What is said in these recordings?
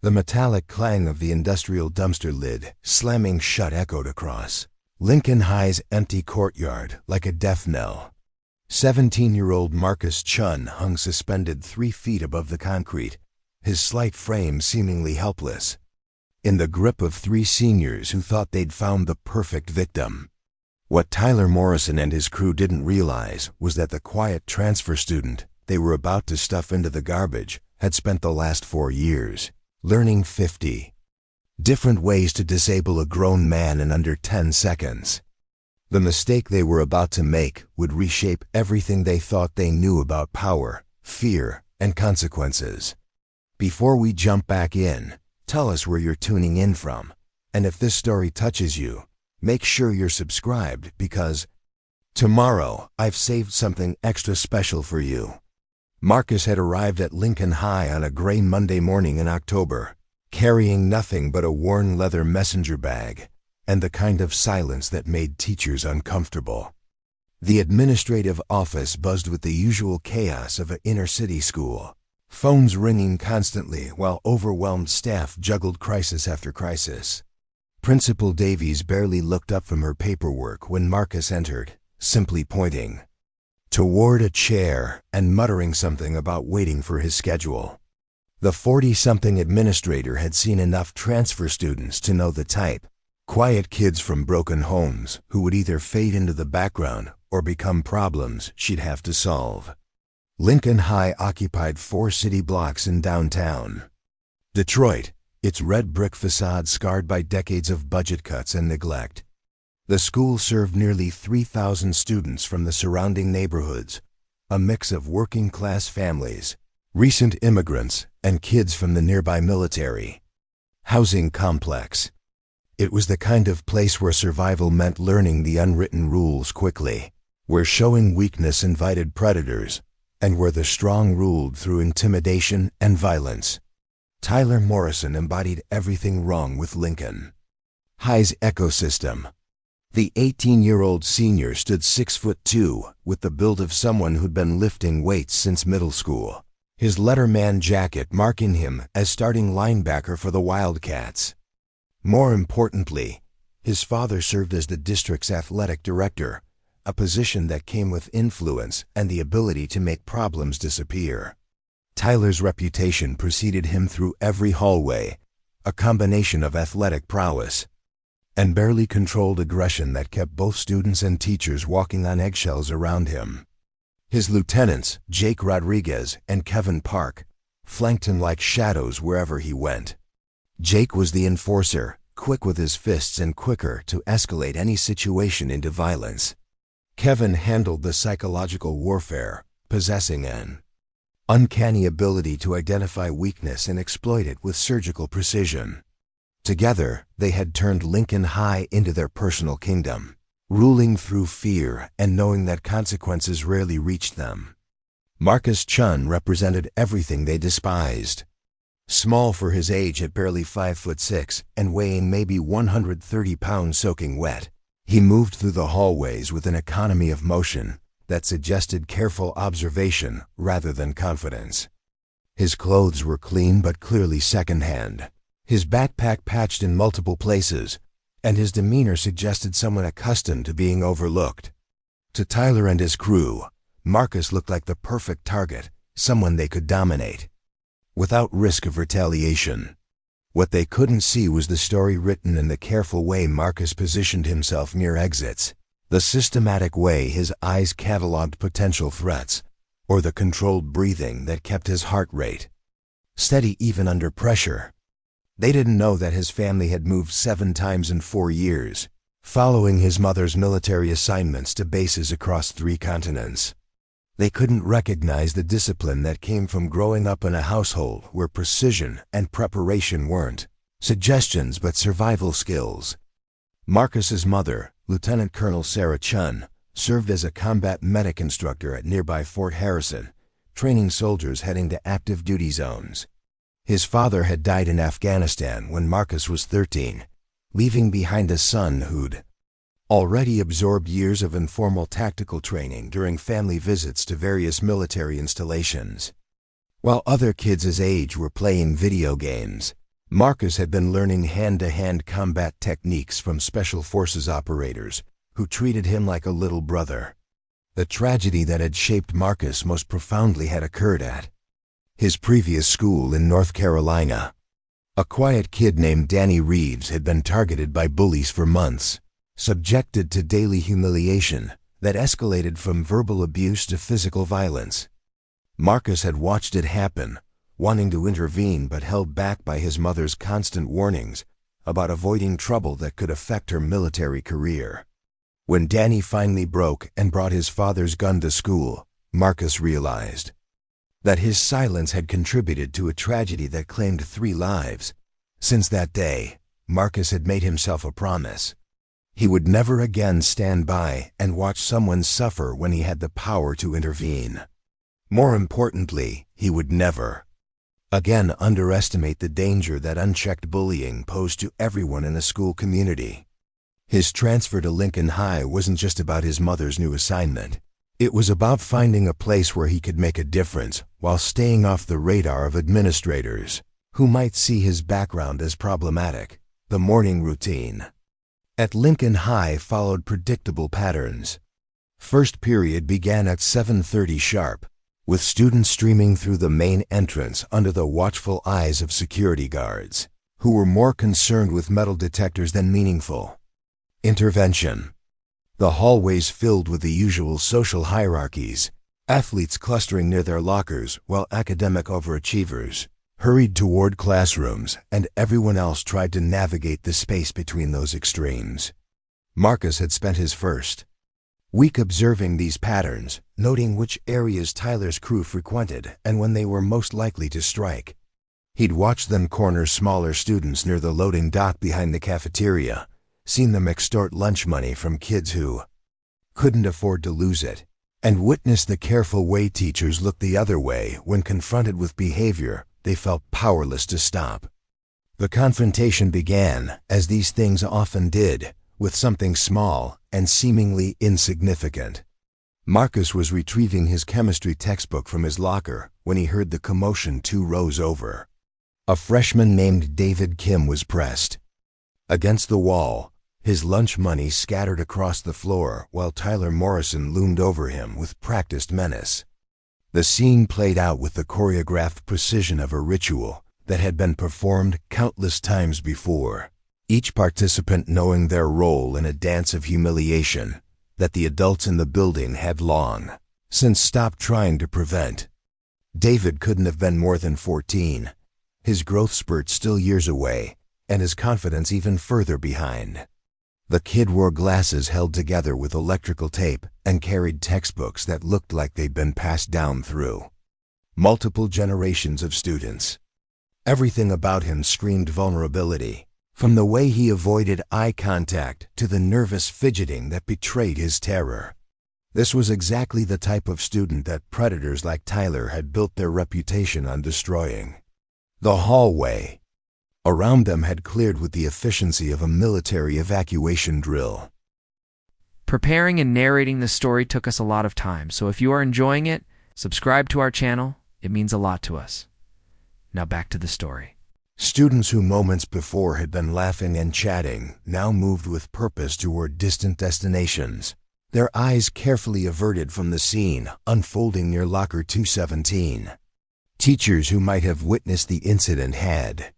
The metallic clang of the industrial dumpster lid, slamming shut, echoed across Lincoln High's empty courtyard like a death knell. 17-year-old Marcus Chen hung suspended 3 feet above the concrete, his slight frame seemingly helpless, in the grip of 3 seniors who thought they'd found the perfect victim. What Tyler Morrison and his crew didn't realize was that the quiet transfer student they were about to stuff into the garbage had spent the last 4 years learning 50 different ways to disable a grown man in under 10 seconds. The mistake they were about to make would reshape everything they thought they knew about power, fear, and consequences. Before we jump back in, tell us where you're tuning in from, and if this story touches you, make sure you're subscribed because tomorrow I've saved something extra special for you. Marcus had arrived at Lincoln High on a gray Monday morning in October, carrying nothing but a worn leather messenger bag and the kind of silence that made teachers uncomfortable. The administrative office buzzed with the usual chaos of an inner-city school, phones ringing constantly while overwhelmed staff juggled crisis after crisis. Principal Davies barely looked up from her paperwork when Marcus entered, simply pointing toward a chair and muttering something about waiting for his schedule. The 40-something administrator had seen enough transfer students to know the type: quiet kids from broken homes who would either fade into the background or become problems she'd have to solve. Lincoln High occupied 4 city blocks in downtown Detroit, its red brick facade scarred by decades of budget cuts and neglect. The school served nearly 3,000 students from the surrounding neighborhoods, a mix of working-class families, recent immigrants, and kids from the nearby military housing complex. It was the kind of place where survival meant learning the unwritten rules quickly, where showing weakness invited predators, and where the strong ruled through intimidation and violence. Tyler Morrison embodied everything wrong with Lincoln High's ecosystem. The 18-year-old senior stood 6'2", with the build of someone who'd been lifting weights since middle school, his letterman jacket marking him as starting linebacker for the Wildcats. More importantly, his father served as the district's athletic director, a position that came with influence and the ability to make problems disappear. Tyler's reputation preceded him through every hallway, a combination of athletic prowess and barely controlled aggression that kept both students and teachers walking on eggshells around him. His lieutenants, Jake Rodriguez and Kevin Park, flanked him like shadows wherever he went. Jake was the enforcer, quick with his fists and quicker to escalate any situation into violence. Kevin handled the psychological warfare, possessing an uncanny ability to identify weakness and exploit it with surgical precision. Together, they had turned Lincoln High into their personal kingdom, ruling through fear and knowing that consequences rarely reached them. Marcus Chen represented everything they despised. Small for his age at barely 5'6" and weighing maybe 130 pounds soaking wet, he moved through the hallways with an economy of motion that suggested careful observation rather than confidence. His clothes were clean but clearly secondhand, his backpack patched in multiple places, and his demeanor suggested someone accustomed to being overlooked. To Tyler and his crew, Marcus looked like the perfect target, someone they could dominate without risk of retaliation. What they couldn't see was the story written in the careful way Marcus positioned himself near exits, the systematic way his eyes cataloged potential threats, or the controlled breathing that kept his heart rate steady even under pressure. They didn't know that his family had moved 7 times in 4 years, following his mother's military assignments to bases across 3 continents. They couldn't recognize the discipline that came from growing up in a household where precision and preparation weren't suggestions but survival skills. Marcus's mother, Lieutenant Colonel Sarah Chen, served as a combat medic instructor at nearby Fort Harrison, training soldiers heading to active duty zones. His father had died in Afghanistan when Marcus was 13, leaving behind a son who'd already absorbed years of informal tactical training during family visits to various military installations. While other kids his age were playing video games, Marcus had been learning hand-to-hand combat techniques from Special Forces operators who treated him like a little brother. The tragedy that had shaped Marcus most profoundly had occurred at his previous school in North Carolina. A quiet kid named Danny Reeves had been targeted by bullies for months, subjected to daily humiliation that escalated from verbal abuse to physical violence. Marcus had watched it happen, wanting to intervene but held back by his mother's constant warnings about avoiding trouble that could affect her military career. When Danny finally broke and brought his father's gun to school, Marcus realized that his silence had contributed to a tragedy that claimed 3 lives. Since that day, Marcus had made himself a promise. He would never again stand by and watch someone suffer when he had the power to intervene. More importantly, he would never again underestimate the danger that unchecked bullying posed to everyone in the school community. His transfer to Lincoln High wasn't just about his mother's new assignment. It was about finding a place where he could make a difference while staying off the radar of administrators who might see his background as problematic. The morning routine at Lincoln High followed predictable patterns. First period began at 7:30 sharp, with students streaming through the main entrance under the watchful eyes of security guards, who were more concerned with metal detectors than meaningful intervention. The hallways filled with the usual social hierarchies, athletes clustering near their lockers while academic overachievers hurried toward classrooms, and everyone else tried to navigate the space between those extremes. Marcus had spent his first week observing these patterns, noting which areas Tyler's crew frequented and when they were most likely to strike. He'd watched them corner smaller students near the loading dock behind the cafeteria, seen them extort lunch money from kids who couldn't afford to lose it, and witnessed the careful way teachers looked the other way when confronted with behavior they felt powerless to stop. The confrontation began, as these things often did, with something small and seemingly insignificant. Marcus was retrieving his chemistry textbook from his locker when he heard the commotion 2 rows over. A freshman named David Kim was pressed against the wall, his lunch money scattered across the floor while Tyler Morrison loomed over him with practiced menace. The scene played out with the choreographed precision of a ritual that had been performed countless times before, each participant knowing their role in a dance of humiliation that the adults in the building had long since stopped trying to prevent. David couldn't have been more than 14, his growth spurt still years away, and his confidence even further behind. The kid wore glasses held together with electrical tape and carried textbooks that looked like they'd been passed down through multiple generations of students. Everything about him screamed vulnerability, from the way he avoided eye contact to the nervous fidgeting that betrayed his terror. This was exactly the type of student that predators like Tyler had built their reputation on destroying. The hallway around them had cleared with the efficiency of a military evacuation drill. Preparing and narrating the story took us a lot of time, so if you are enjoying it, subscribe to our channel. It means a lot to us. Now back to the story. Students who moments before had been laughing and chatting now moved with purpose toward distant destinations, their eyes carefully averted from the scene unfolding near locker 217. Teachers who might have witnessed the incident had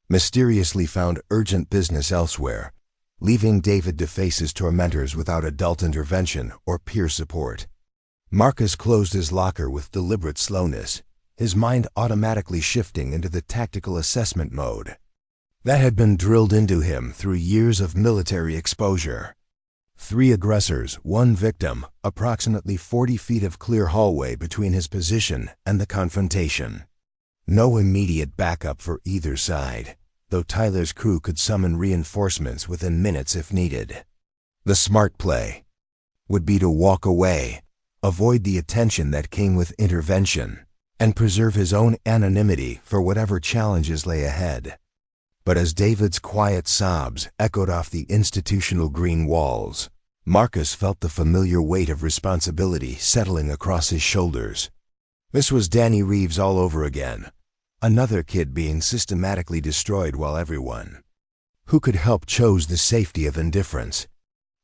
mysteriously found urgent business elsewhere, leaving David to face his tormentors without adult intervention or peer support. Marcus closed his locker with deliberate slowness, his mind automatically shifting into the tactical assessment mode that had been drilled into him through years of military exposure. 3 aggressors, 1 victim, approximately 40 feet of clear hallway between his position and the confrontation. No immediate backup for either side, though Tyler's crew could summon reinforcements within minutes if needed. The smart play would be to walk away, avoid the attention that came with intervention, and preserve his own anonymity for whatever challenges lay ahead. But as David's quiet sobs echoed off the institutional green walls, Marcus felt the familiar weight of responsibility settling across his shoulders. This was Danny Reeves all over again, another kid being systematically destroyed while everyone who could help chose the safety of indifference.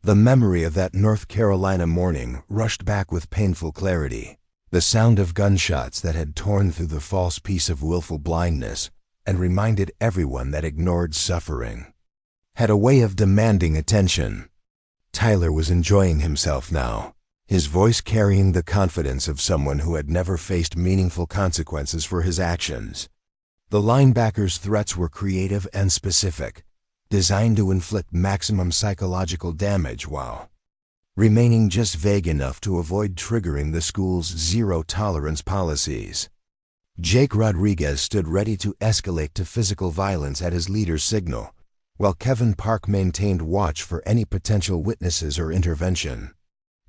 The memory of that North Carolina morning rushed back with painful clarity. The sound of gunshots that had torn through the false peace of willful blindness and reminded everyone that ignored suffering had a way of demanding attention. Tyler was enjoying himself now, his voice carrying the confidence of someone who had never faced meaningful consequences for his actions. The linebacker's threats were creative and specific, designed to inflict maximum psychological damage while remaining just vague enough to avoid triggering the school's zero-tolerance policies. Jake Rodriguez stood ready to escalate to physical violence at his leader's signal, while Kevin Park maintained watch for any potential witnesses or intervention.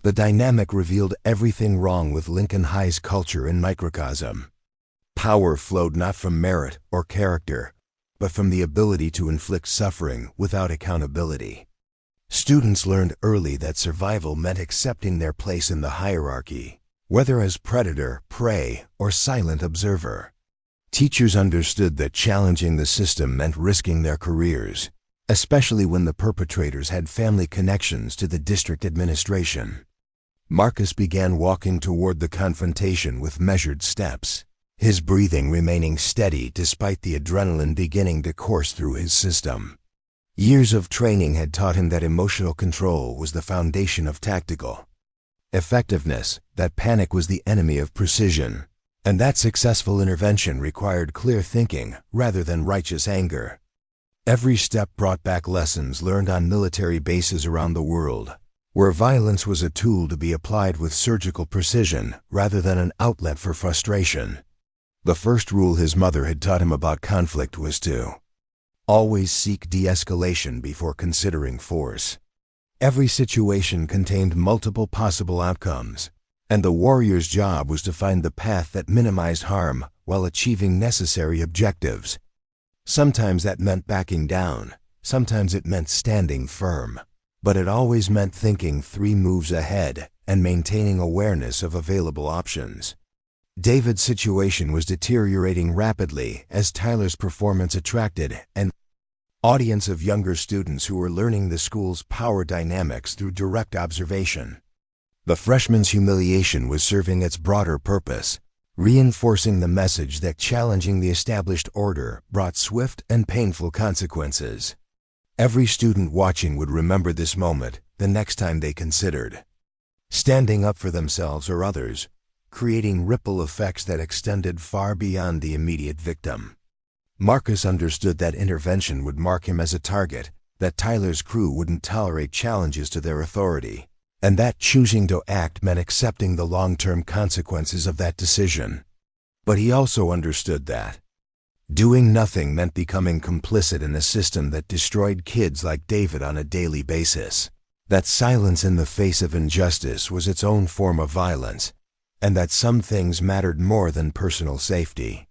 The dynamic revealed everything wrong with Lincoln High's culture in microcosm. Power flowed not from merit or character, but from the ability to inflict suffering without accountability. Students learned early that survival meant accepting their place in the hierarchy, whether as predator, prey, or silent observer. Teachers understood that challenging the system meant risking their careers, especially when the perpetrators had family connections to the district administration. Marcus began walking toward the confrontation with measured steps, his breathing remaining steady despite the adrenaline beginning to course through his system. Years of training had taught him that emotional control was the foundation of tactical effectiveness, that panic was the enemy of precision, and that successful intervention required clear thinking rather than righteous anger. Every step brought back lessons learned on military bases around the world, where violence was a tool to be applied with surgical precision rather than an outlet for frustration. The first rule his mother had taught him about conflict was to always seek de-escalation before considering force. Every situation contained multiple possible outcomes, and the warrior's job was to find the path that minimized harm while achieving necessary objectives. Sometimes that meant backing down, sometimes it meant standing firm, but it always meant thinking 3 moves ahead and maintaining awareness of available options. David's situation was deteriorating rapidly as Tyler's performance attracted an audience of younger students who were learning the school's power dynamics through direct observation. The freshman's humiliation was serving its broader purpose, reinforcing the message that challenging the established order brought swift and painful consequences. Every student watching would remember this moment the next time they considered standing up for themselves or others, creating ripple effects that extended far beyond the immediate victim. Marcus understood that intervention would mark him as a target, that Tyler's crew wouldn't tolerate challenges to their authority, and that choosing to act meant accepting the long-term consequences of that decision. But he also understood that doing nothing meant becoming complicit in a system that destroyed kids like David on a daily basis, that silence in the face of injustice was its own form of violence, and that some things mattered more than personal safety.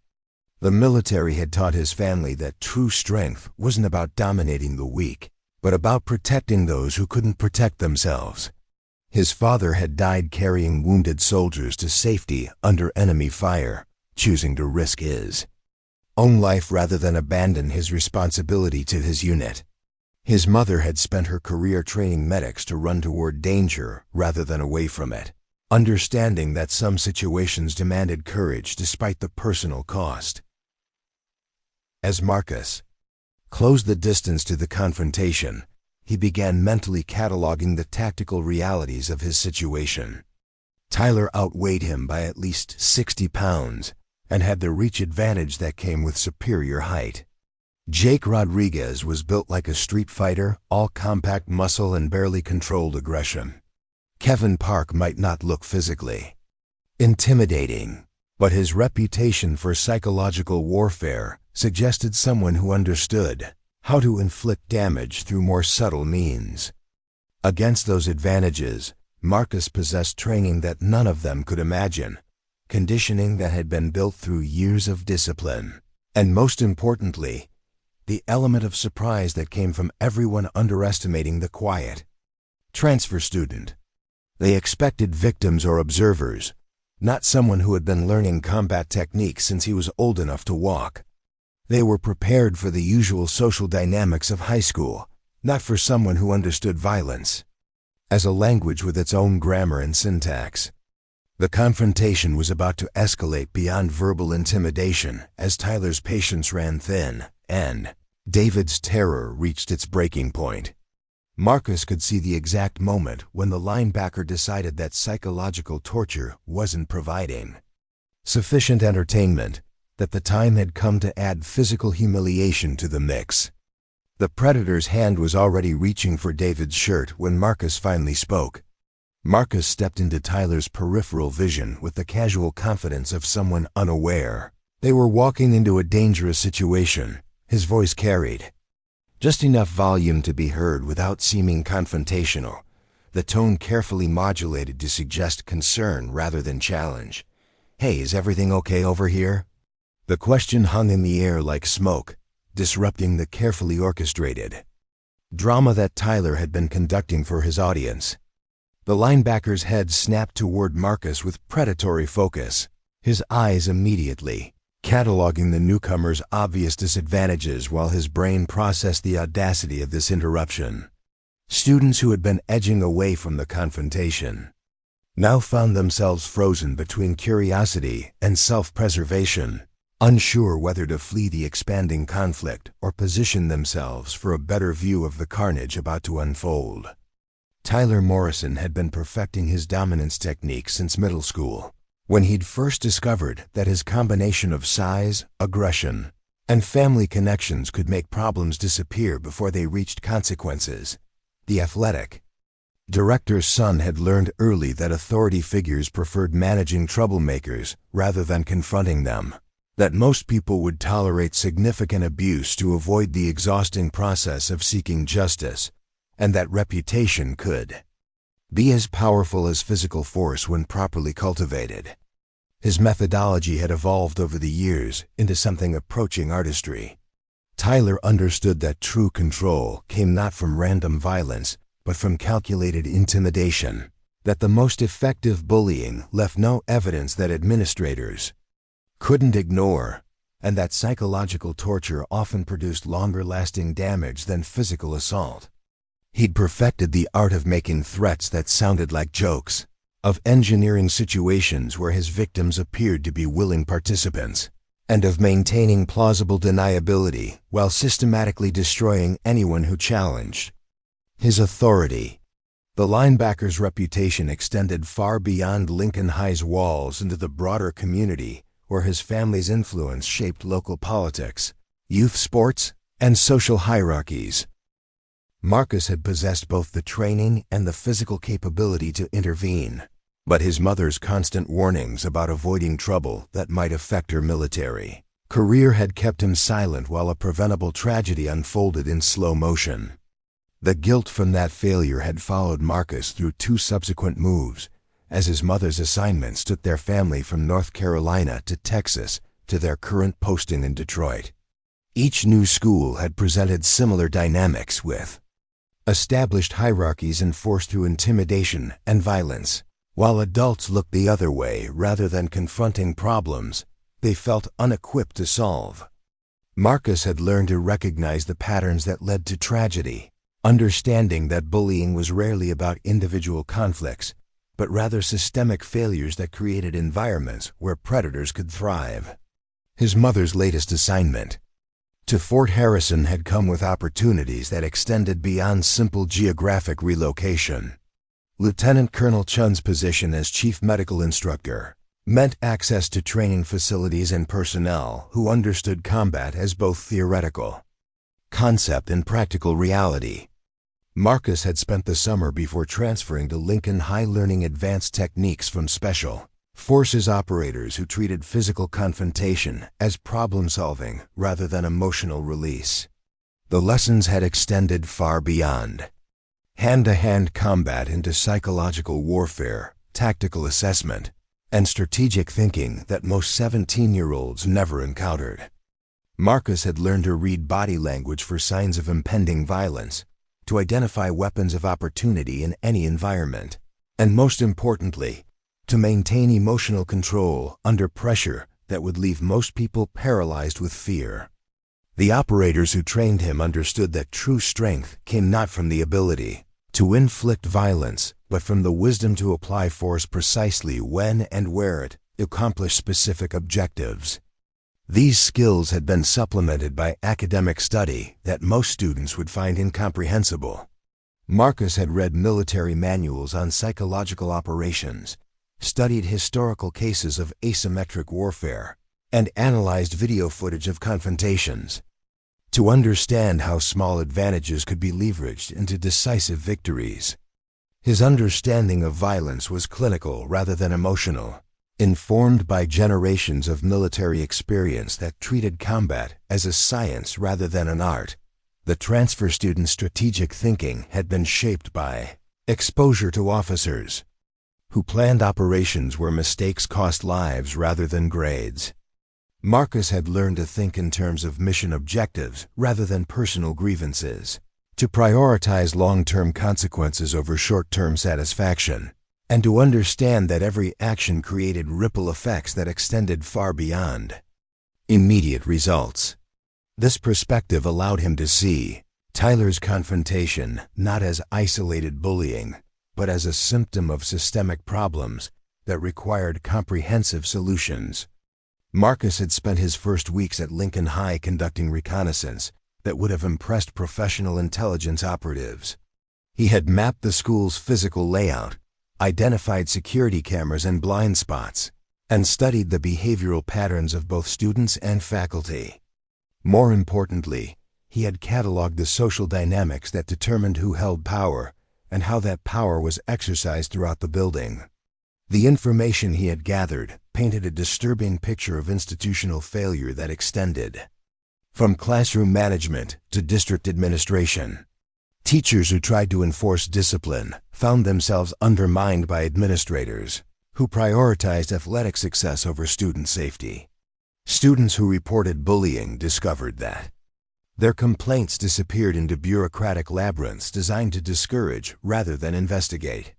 The military had taught his family that true strength wasn't about dominating the weak, but about protecting those who couldn't protect themselves. His father had died carrying wounded soldiers to safety under enemy fire, choosing to risk his own life rather than abandon his responsibility to his unit. His mother had spent her career training medics to run toward danger rather than away from it, understanding that some situations demanded courage despite the personal cost. As Marcus closed the distance to the confrontation, he began mentally cataloging the tactical realities of his situation. Tyler outweighed him by at least 60 pounds and had the reach advantage that came with superior height. Jake Rodriguez was built like a street fighter, all compact muscle and barely controlled aggression. Kevin Park might not look physically intimidating, but his reputation for psychological warfare suggested someone who understood how to inflict damage through more subtle means. Against those advantages, Marcus possessed training that none of them could imagine, conditioning that had been built through years of discipline, and most importantly, the element of surprise that came from everyone underestimating the quiet transfer student. They expected victims or observers, not someone who had been learning combat techniques since he was old enough to walk. They were prepared for the usual social dynamics of high school, not for someone who understood violence as a language with its own grammar and syntax. The confrontation was about to escalate beyond verbal intimidation as Tyler's patience ran thin, and David's terror reached its breaking point. Marcus could see the exact moment when the linebacker decided that psychological torture wasn't providing sufficient entertainment, that the time had come to add physical humiliation to the mix. The predator's hand was already reaching for David's shirt when Marcus finally spoke. Marcus stepped into Tyler's peripheral vision with the casual confidence of someone unaware. They were walking into a dangerous situation. His voice carried just enough volume to be heard without seeming confrontational, the tone carefully modulated to suggest concern rather than challenge. "Hey, is everything okay over here?" The question hung in the air like smoke, disrupting the carefully orchestrated drama that Tyler had been conducting for his audience. The linebacker's head snapped toward Marcus with predatory focus, his eyes immediately cataloging the newcomer's obvious disadvantages while his brain processed the audacity of this interruption. Students who had been edging away from the confrontation now found themselves frozen between curiosity and self-preservation, unsure whether to flee the expanding conflict or position themselves for a better view of the carnage about to unfold. Tyler Morrison had been perfecting his dominance technique since middle school, when he'd first discovered that his combination of size, aggression, and family connections could make problems disappear before they reached consequences. The athletic director's son had learned early that authority figures preferred managing troublemakers rather than confronting them, that most people would tolerate significant abuse to avoid the exhausting process of seeking justice, and that reputation could be as powerful as physical force when properly cultivated. His methodology had evolved over the years into something approaching artistry. Tyler understood that true control came not from random violence, but from calculated intimidation, that the most effective bullying left no evidence that administrators couldn't ignore, and that psychological torture often produced longer-lasting damage than physical assault. He'd perfected the art of making threats that sounded like jokes, of engineering situations where his victims appeared to be willing participants, and of maintaining plausible deniability while systematically destroying anyone who challenged his authority. The linebacker's reputation extended far beyond Lincoln High's walls into the broader community, where his family's influence shaped local politics, youth sports, and social hierarchies. Marcus had possessed both the training and the physical capability to intervene, but his mother's constant warnings about avoiding trouble that might affect her military career had kept him silent while a preventable tragedy unfolded in slow motion. The guilt from that failure had followed Marcus through 2 subsequent moves, as his mother's assignments took their family from North Carolina to Texas to their current posting in Detroit. Each new school had presented similar dynamics with established hierarchies enforced through intimidation and violence. While adults looked the other way rather than confronting problems they felt unequipped to solve. Marcus had learned to recognize the patterns that led to tragedy, understanding that bullying was rarely about individual conflicts, but rather systemic failures that created environments where predators could thrive. His mother's latest assignment to Fort Harrison had come with opportunities that extended beyond simple geographic relocation. Lieutenant Colonel Chen's position as chief medical instructor meant access to training facilities and personnel who understood combat as both theoretical concept and practical reality. Marcus had spent the summer before transferring to Lincoln High learning advanced techniques from Special Forces operators who treated physical confrontation as problem-solving rather than emotional release. The lessons had extended far beyond hand-to-hand combat into psychological warfare, tactical assessment, and strategic thinking that most 17-year-olds never encountered. Marcus had learned to read body language for signs of impending violence, to identify weapons of opportunity in any environment, and most importantly, to maintain emotional control under pressure that would leave most people paralyzed with fear. The operators who trained him understood that true strength came not from the ability to inflict violence, but from the wisdom to apply force precisely when and where it accomplished specific objectives. These skills had been supplemented by academic study that most students would find incomprehensible. Marcus had read military manuals on psychological operations, studied historical cases of asymmetric warfare, and analyzed video footage of confrontations to understand how small advantages could be leveraged into decisive victories. His understanding of violence was clinical rather than emotional, informed by generations of military experience that treated combat as a science rather than an art. The transfer student's strategic thinking had been shaped by exposure to officers who planned operations where mistakes cost lives rather than grades. Marcus had learned to think in terms of mission objectives rather than personal grievances, to prioritize long-term consequences over short-term satisfaction, and to understand that every action created ripple effects that extended far beyond immediate results. This perspective allowed him to see Tyler's confrontation not as isolated bullying, but as a symptom of systemic problems that required comprehensive solutions. Marcus had spent his first weeks at Lincoln High conducting reconnaissance that would have impressed professional intelligence operatives. He had mapped the school's physical layout, identified security cameras and blind spots, and studied the behavioral patterns of both students and faculty. More importantly, he had cataloged the social dynamics that determined who held power and how that power was exercised throughout the building. The information he had gathered painted a disturbing picture of institutional failure that extended from classroom management to district administration. Teachers who tried to enforce discipline found themselves undermined by administrators who prioritized athletic success over student safety. Students who reported bullying discovered that their complaints disappeared into bureaucratic labyrinths designed to discourage rather than investigate.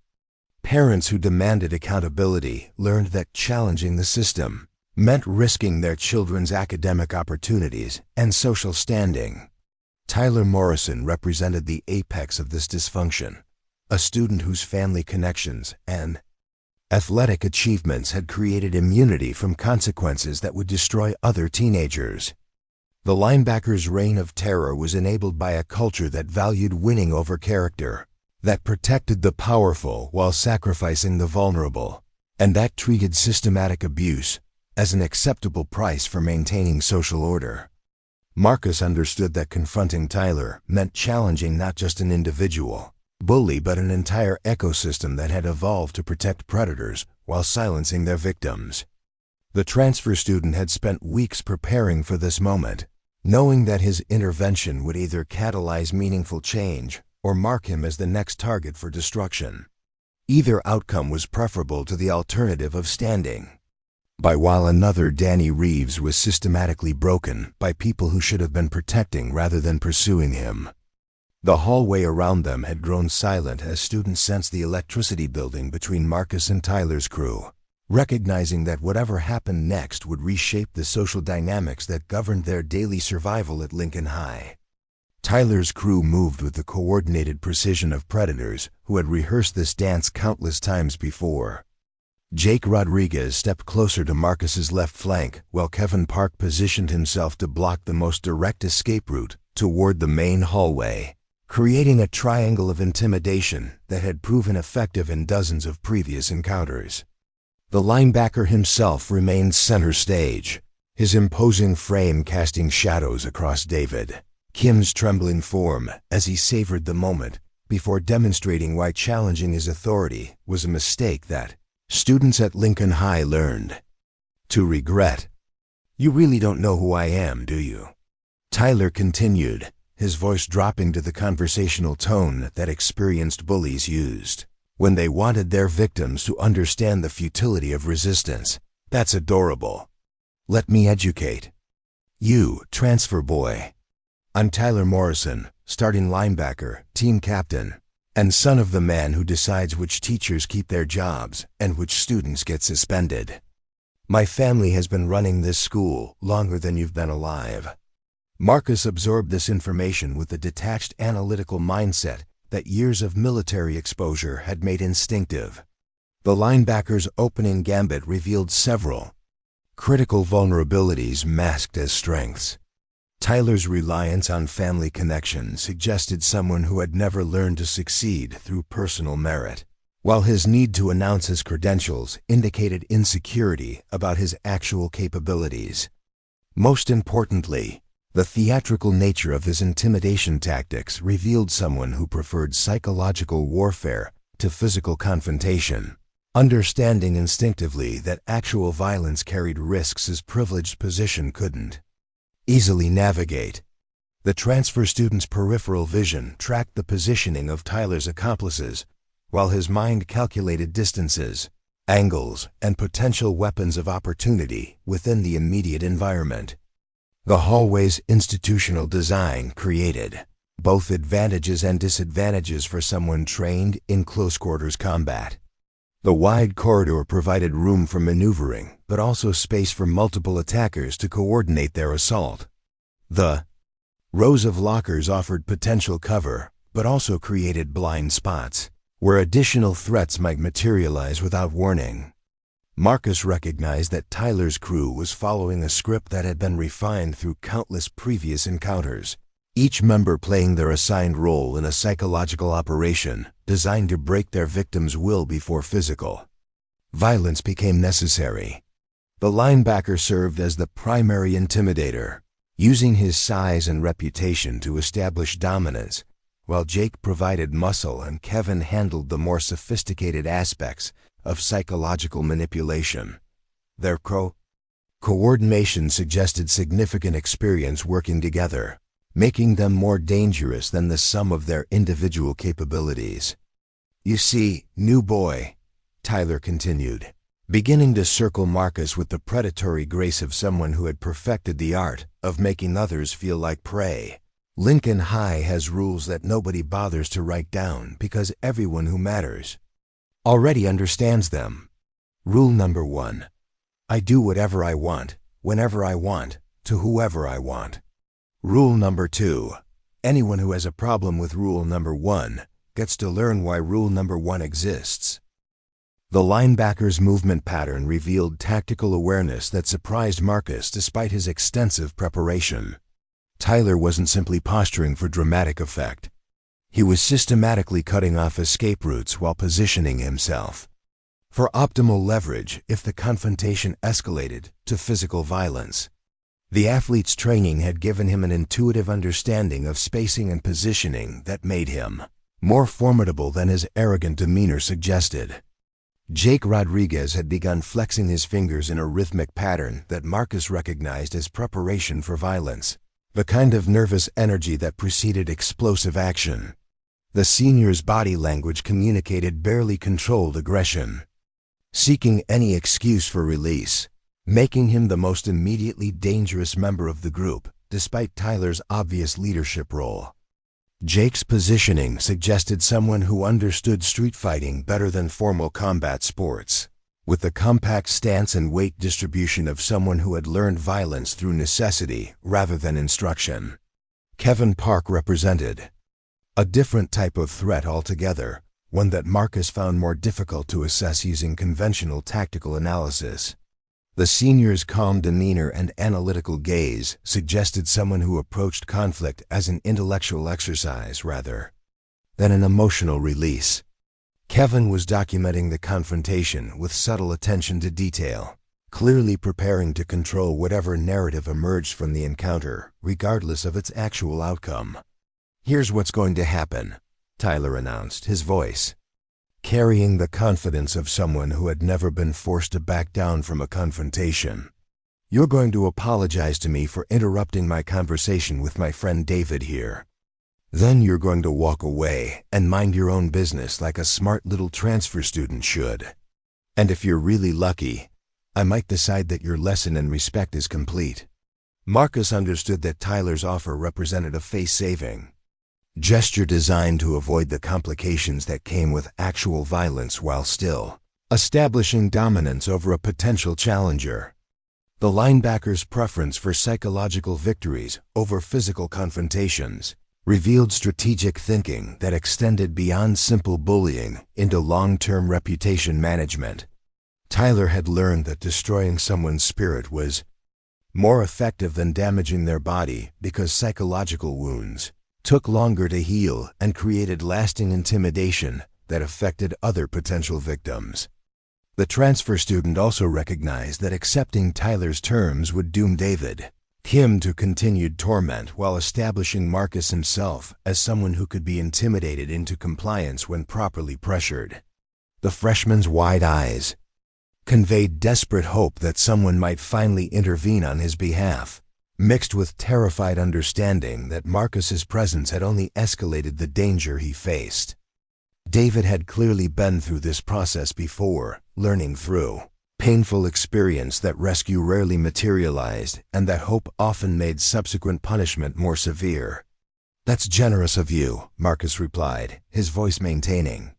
Parents who demanded accountability learned that challenging the system meant risking their children's academic opportunities and social standing. Tyler Morrison represented the apex of this dysfunction, a student whose family connections and athletic achievements had created immunity from consequences that would destroy other teenagers. The linebacker's reign of terror was enabled by a culture that valued winning over character, that protected the powerful while sacrificing the vulnerable, and that treated systematic abuse as an acceptable price for maintaining social order. Marcus understood that confronting Tyler meant challenging not just an individual bully but an entire ecosystem that had evolved to protect predators while silencing their victims. The transfer student had spent weeks preparing for this moment, knowing that his intervention would either catalyze meaningful change or mark him as the next target for destruction. Either outcome was preferable to the alternative of standing by while another Danny Reeves was systematically broken by people who should have been protecting rather than pursuing him. The hallway around them had grown silent as students sensed the electricity building between Marcus and Tyler's crew, recognizing that whatever happened next would reshape the social dynamics that governed their daily survival at Lincoln High. Tyler's crew moved with the coordinated precision of predators who had rehearsed this dance countless times before. Jake Rodriguez stepped closer to Marcus's left flank, while Kevin Park positioned himself to block the most direct escape route toward the main hallway, creating a triangle of intimidation that had proven effective in dozens of previous encounters. The linebacker himself remained center stage, his imposing frame casting shadows across David Kim's trembling form as he savored the moment before demonstrating why challenging his authority was a mistake that students at Lincoln High learned to regret. "You really don't know who I am, do you?" Tyler continued, his voice dropping to the conversational tone that experienced bullies used when they wanted their victims to understand the futility of resistance. "That's adorable. Let me educate you, transfer boy. I'm Tyler Morrison, starting linebacker, team captain. and son of the man who decides which teachers keep their jobs and which students get suspended. My family has been running this school longer than you've been alive." Marcus absorbed this information with the detached analytical mindset that years of military exposure had made instinctive. The linebacker's opening gambit revealed several critical vulnerabilities masked as strengths. Tyler's reliance on family connection suggested someone who had never learned to succeed through personal merit, while his need to announce his credentials indicated insecurity about his actual capabilities. Most importantly, the theatrical nature of his intimidation tactics revealed someone who preferred psychological warfare to physical confrontation, understanding instinctively that actual violence carried risks his privileged position couldn't easily navigate. The transfer student's peripheral vision tracked the positioning of Tyler's accomplices, while his mind calculated distances, angles, and potential weapons of opportunity within the immediate environment. The hallway's institutional design created both advantages and disadvantages for someone trained in close-quarters combat. The wide corridor provided room for maneuvering, but also space for multiple attackers to coordinate their assault. The rows of lockers offered potential cover, but also created blind spots, where additional threats might materialize without warning. Marcus recognized that Tyler's crew was following a script that had been refined through countless previous encounters, each member playing their assigned role in a psychological operation designed to break their victim's will before physical violence became necessary. The linebacker served as the primary intimidator, using his size and reputation to establish dominance, while Jake provided muscle and Kevin handled the more sophisticated aspects of psychological manipulation. Their coordination suggested significant experience working together, making them more dangerous than the sum of their individual capabilities. "You see, new boy," Tyler continued, beginning to circle Marcus with the predatory grace of someone who had perfected the art of making others feel like prey. "Lincoln High has rules that nobody bothers to write down because everyone who matters already understands them. Rule number 1. I do whatever I want, whenever I want, to whoever I want. Rule number 2. Anyone who has a problem with rule number 1 gets to learn why rule number 1 exists." The linebacker's movement pattern revealed tactical awareness that surprised Marcus despite his extensive preparation. Tyler wasn't simply posturing for dramatic effect. He was systematically cutting off escape routes while positioning himself for optimal leverage if the confrontation escalated to physical violence. The athlete's training had given him an intuitive understanding of spacing and positioning that made him more formidable than his arrogant demeanor suggested. Jake Rodriguez had begun flexing his fingers in a rhythmic pattern that Marcus recognized as preparation for violence, the kind of nervous energy that preceded explosive action. The senior's body language communicated barely controlled aggression, seeking any excuse for release, making him the most immediately dangerous member of the group, despite Tyler's obvious leadership role. Jake's positioning suggested someone who understood street fighting better than formal combat sports, with the compact stance and weight distribution of someone who had learned violence through necessity rather than instruction. Kevin Park represented a different type of threat altogether, one that Marcus found more difficult to assess using conventional tactical analysis. The senior's calm demeanor and analytical gaze suggested someone who approached conflict as an intellectual exercise rather than an emotional release. Kevin was documenting the confrontation with subtle attention to detail, clearly preparing to control whatever narrative emerged from the encounter, regardless of its actual outcome. "Here's what's going to happen," Tyler announced, his voice carrying the confidence of someone who had never been forced to back down from a confrontation. "You're going to apologize to me for interrupting my conversation with my friend David here. Then you're going to walk away and mind your own business like a smart little transfer student should. And if you're really lucky, I might decide that your lesson in respect is complete." Marcus understood that Tyler's offer represented a face-saving gesture designed to avoid the complications that came with actual violence while still establishing dominance over a potential challenger. The linebacker's preference for psychological victories over physical confrontations revealed strategic thinking that extended beyond simple bullying into long-term reputation management. Tyler had learned that destroying someone's spirit was more effective than damaging their body because psychological wounds took longer to heal and created lasting intimidation that affected other potential victims. The transfer student also recognized that accepting Tyler's terms would doom him to continued torment while establishing Marcus himself as someone who could be intimidated into compliance when properly pressured. The freshman's wide eyes conveyed desperate hope that someone might finally intervene on his behalf, mixed with terrified understanding that Marcus's presence had only escalated the danger he faced. David had clearly been through this process before, learning through painful experience that rescue rarely materialized and that hope often made subsequent punishment more severe. "That's generous of you," Marcus replied, his voice maintaining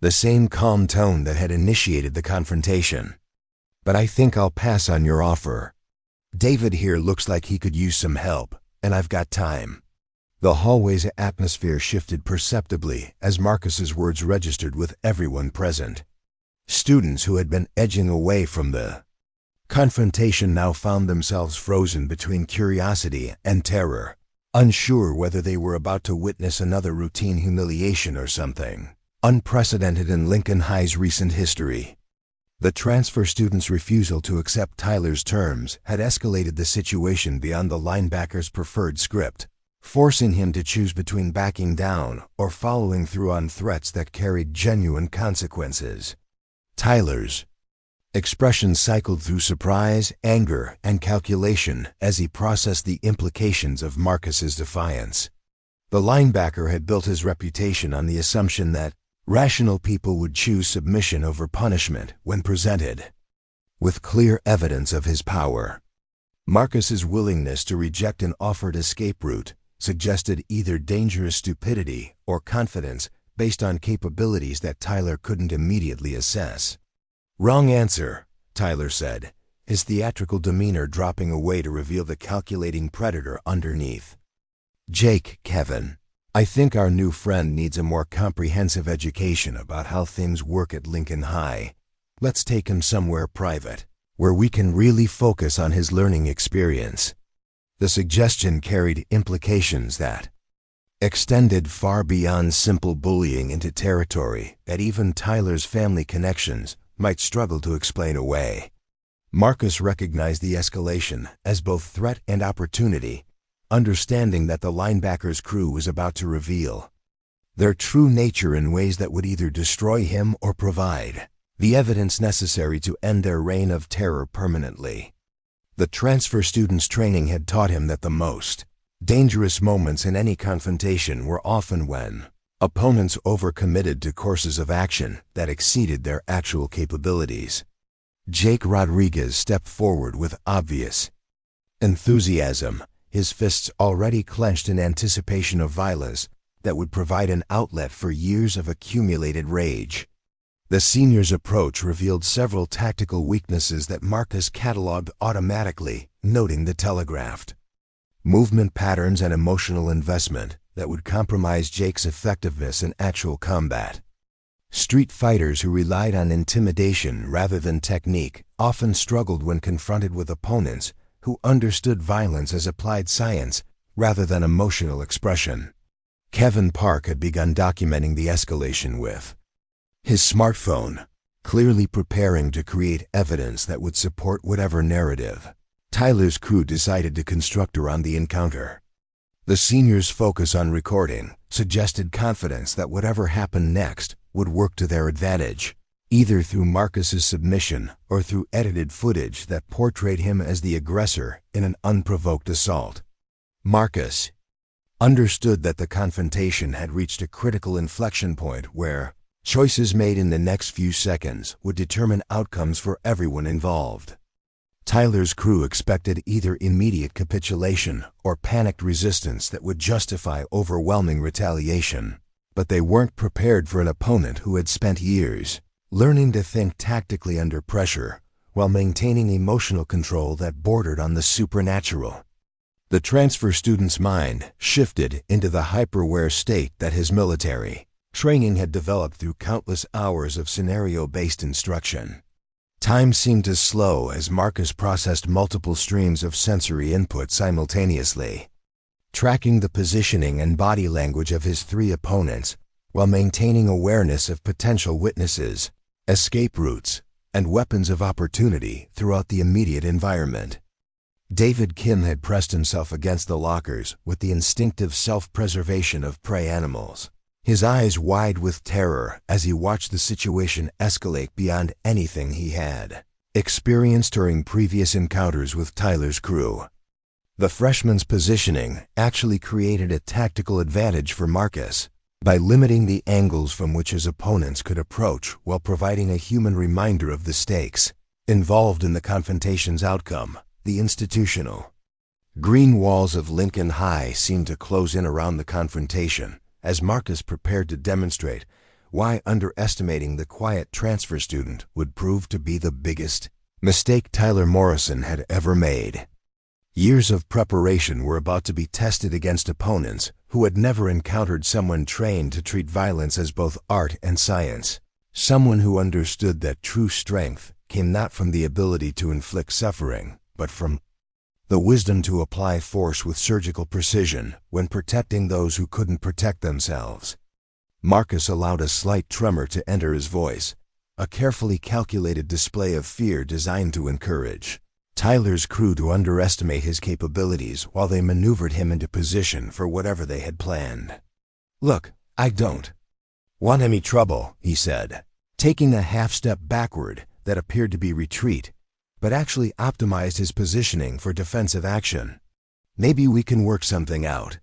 the same calm tone that had initiated the confrontation. "But I think I'll pass on your offer. David here looks like he could use some help, and I've got time." The hallway's atmosphere shifted perceptibly as Marcus's words registered with everyone present. Students who had been edging away from the confrontation now found themselves frozen between curiosity and terror, unsure whether they were about to witness another routine humiliation or something unprecedented in Lincoln High's recent history. The transfer student's refusal to accept Tyler's terms had escalated the situation beyond the linebacker's preferred script, forcing him to choose between backing down or following through on threats that carried genuine consequences. Tyler's expression cycled through surprise, anger, and calculation as he processed the implications of Marcus's defiance. The linebacker had built his reputation on the assumption that rational people would choose submission over punishment when presented with clear evidence of his power. Marcus's willingness to reject an offered escape route suggested either dangerous stupidity or confidence based on capabilities that Tyler couldn't immediately assess. "Wrong answer," Tyler said, his theatrical demeanor dropping away to reveal the calculating predator underneath. "Jake, Kevin, I think our new friend needs a more comprehensive education about how things work at Lincoln High. Let's take him somewhere private, where we can really focus on his learning experience." The suggestion carried implications that extended far beyond simple bullying into territory that even Tyler's family connections might struggle to explain away. Marcus recognized the escalation as both threat and opportunity, understanding that the linebacker's crew was about to reveal their true nature in ways that would either destroy him or provide the evidence necessary to end their reign of terror permanently. The transfer student's training had taught him that the most dangerous moments in any confrontation were often when opponents overcommitted to courses of action that exceeded their actual capabilities. Jake Rodriguez stepped forward with obvious enthusiasm, his fists already clenched in anticipation of violence that would provide an outlet for years of accumulated rage. The senior's approach revealed several tactical weaknesses that Marcus cataloged automatically, noting the telegraphed movement patterns and emotional investment that would compromise Jake's effectiveness in actual combat. Street fighters who relied on intimidation rather than technique often struggled when confronted with opponents who understood violence as applied science rather than emotional expression. Kevin Park had begun documenting the escalation with his smartphone, clearly preparing to create evidence that would support whatever narrative Tyler's crew decided to construct around the encounter. The senior's focus on recording suggested confidence that whatever happened next would work to their advantage, either through Marcus's submission or through edited footage that portrayed him as the aggressor in an unprovoked assault. Marcus understood that the confrontation had reached a critical inflection point where choices made in the next few seconds would determine outcomes for everyone involved. Tyler's crew expected either immediate capitulation or panicked resistance that would justify overwhelming retaliation. But they weren't prepared for an opponent who had spent years learning to think tactically under pressure while maintaining emotional control that bordered on the supernatural. The transfer student's mind shifted into the hyper-aware state that his military training had developed through countless hours of scenario-based instruction. Time seemed to slow as Marcus processed multiple streams of sensory input simultaneously, tracking the positioning and body language of his three opponents while maintaining awareness of potential witnesses, escape routes, and weapons of opportunity throughout the immediate environment. David Kim had pressed himself against the lockers with the instinctive self-preservation of prey animals, his eyes wide with terror as he watched the situation escalate beyond anything he had experienced during previous encounters with Tyler's crew. The freshman's positioning actually created a tactical advantage for Marcus by limiting the angles from which his opponents could approach while providing a human reminder of the stakes involved in the confrontation's outcome. The institutional green walls of Lincoln High seemed to close in around the confrontation as Marcus prepared to demonstrate why underestimating the quiet transfer student would prove to be the biggest mistake Tyler Morrison had ever made. Years of preparation were about to be tested against opponents who had never encountered someone trained to treat violence as both art and science, someone who understood that true strength came not from the ability to inflict suffering, but from the wisdom to apply force with surgical precision when protecting those who couldn't protect themselves. Marcus allowed a slight tremor to enter his voice, a carefully calculated display of fear designed to encourage Tyler's crew to underestimate his capabilities while they maneuvered him into position for whatever they had planned. "Look, I don't want any trouble," he said, taking a half-step backward that appeared to be retreat, but actually optimized his positioning for defensive action. "Maybe we can work something out."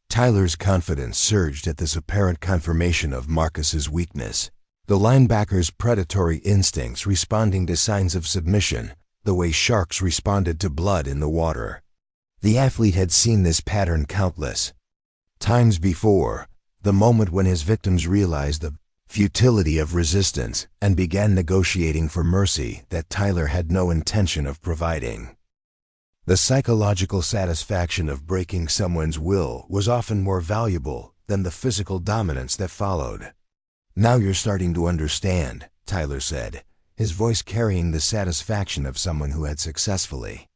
Tyler's confidence surged at this apparent confirmation of Marcus's weakness, the linebacker's predatory instincts responding to signs of submission the way sharks responded to blood in the water. The athlete had seen this pattern countless times before, the moment when his victims realized the futility of resistance and began negotiating for mercy that Tyler had no intention of providing. The psychological satisfaction of breaking someone's will was often more valuable than the physical dominance that followed. "Now you're starting to understand," Tyler said, his voice carrying the satisfaction of someone who had successfully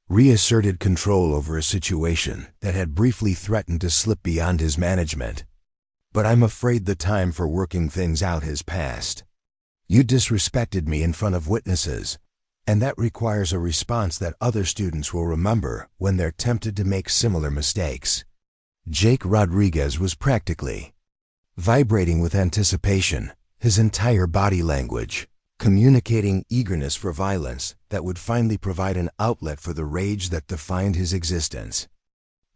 reasserted control over a situation that had briefly threatened to slip beyond his management. "But I'm afraid the time for working things out has passed. You disrespected me in front of witnesses, and that requires a response that other students will remember when they're tempted to make similar mistakes." Jake Rodriguez was practically vibrating with anticipation, his entire body language communicating eagerness for violence that would finally provide an outlet for the rage that defined his existence.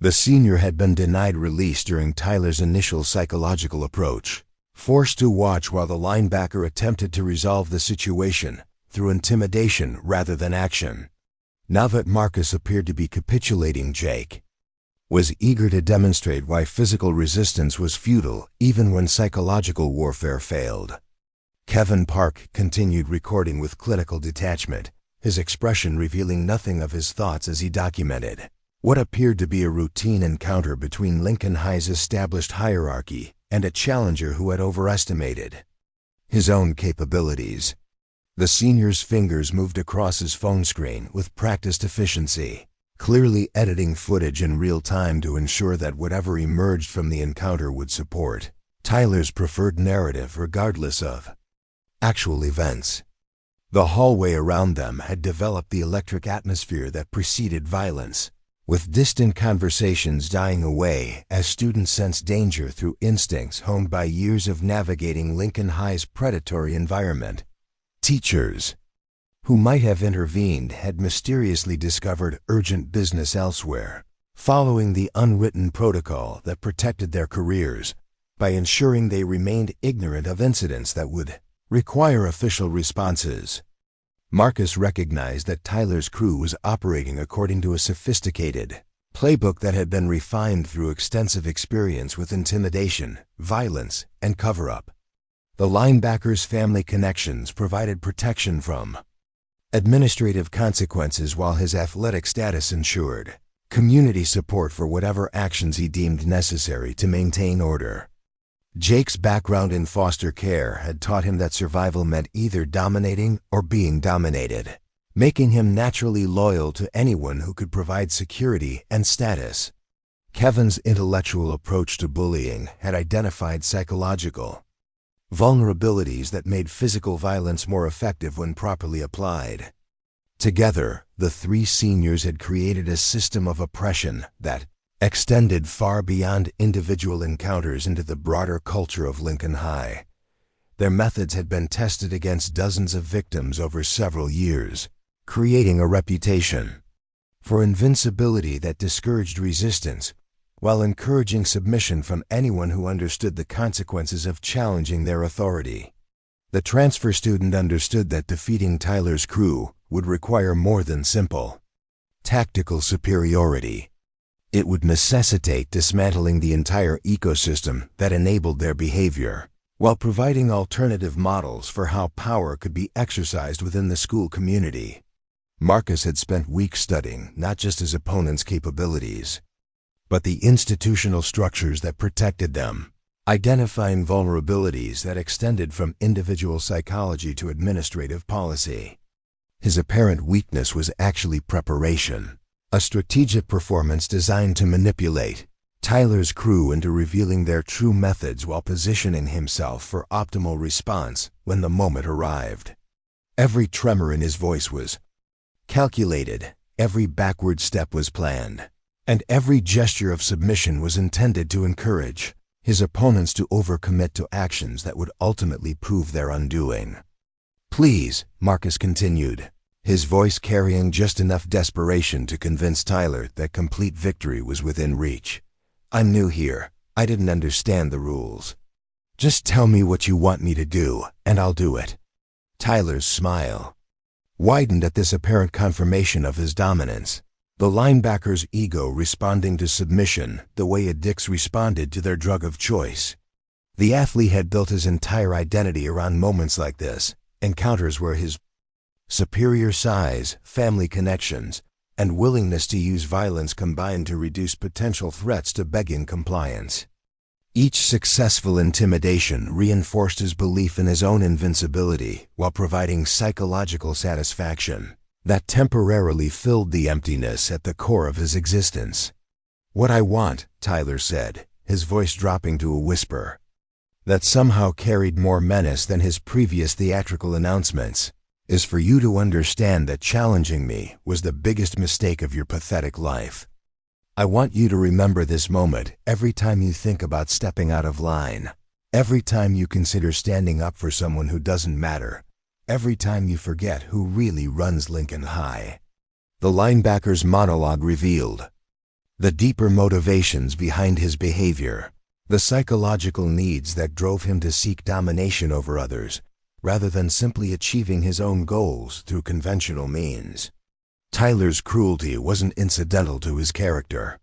The senior had been denied release during Tyler's initial psychological approach, forced to watch while the linebacker attempted to resolve the situation through intimidation rather than action. Now that Marcus appeared to be capitulating, Jake was eager to demonstrate why physical resistance was futile even when psychological warfare failed. Kevin Park continued recording with clinical detachment, his expression revealing nothing of his thoughts as he documented what appeared to be a routine encounter between Lincoln High's established hierarchy and a challenger who had overestimated his own capabilities. The senior's fingers moved across his phone screen with practiced efficiency, clearly editing footage in real time to ensure that whatever emerged from the encounter would support Tyler's preferred narrative regardless of actual events. The hallway around them had developed the electric atmosphere that preceded violence, with distant conversations dying away as students sensed danger through instincts honed by years of navigating Lincoln High's predatory environment. Teachers who might have intervened had mysteriously discovered urgent business elsewhere, following the unwritten protocol that protected their careers by ensuring they remained ignorant of incidents that would require official responses. Marcus recognized that Tyler's crew was operating according to a sophisticated playbook that had been refined through extensive experience with intimidation, violence, and cover-up. The linebacker's family connections provided protection from administrative consequences, while his athletic status ensured community support for whatever actions he deemed necessary to maintain order. Jake's background in foster care had taught him that survival meant either dominating or being dominated, making him naturally loyal to anyone who could provide security and status. Kevin's intellectual approach to bullying had identified psychological vulnerabilities that made physical violence more effective when properly applied. Together, the three seniors had created a system of oppression that extended far beyond individual encounters into the broader culture of Lincoln High. Their methods had been tested against dozens of victims over several years, creating a reputation for invincibility that discouraged resistance, while encouraging submission from anyone who understood the consequences of challenging their authority. The transfer student understood that defeating Tyler's crew would require more than simple tactical superiority. It would necessitate dismantling the entire ecosystem that enabled their behavior, while providing alternative models for how power could be exercised within the school community. Marcus had spent weeks studying not just his opponent's capabilities, but the institutional structures that protected them, identifying vulnerabilities that extended from individual psychology to administrative policy. His apparent weakness was actually preparation, a strategic performance designed to manipulate Tyler's crew into revealing their true methods while positioning himself for optimal response when the moment arrived. Every tremor in his voice was calculated, every backward step was planned, and every gesture of submission was intended to encourage his opponents to overcommit to actions that would ultimately prove their undoing. "Please," Marcus continued, his voice carrying just enough desperation to convince Tyler that complete victory was within reach. "I'm new here. I didn't understand the rules. Just tell me what you want me to do, and I'll do it." Tyler's smile widened at this apparent confirmation of his dominance, the linebacker's ego responding to submission the way addicts responded to their drug of choice. The athlete had built his entire identity around moments like this, encounters where his superior size, family connections, and willingness to use violence combined to reduce potential threats to begging compliance. Each successful intimidation reinforced his belief in his own invincibility while providing psychological satisfaction that temporarily filled the emptiness at the core of his existence. "What I want," Tyler said, his voice dropping to a whisper that somehow carried more menace than his previous theatrical announcements, "is for you to understand that challenging me was the biggest mistake of your pathetic life. I want you to remember this moment every time you think about stepping out of line, every time you consider standing up for someone who doesn't matter, every time you forget who really runs Lincoln High." The linebacker's monologue revealed the deeper motivations behind his behavior, the psychological needs that drove him to seek domination over others, rather than simply achieving his own goals through conventional means. Tyler's cruelty wasn't incidental to his character.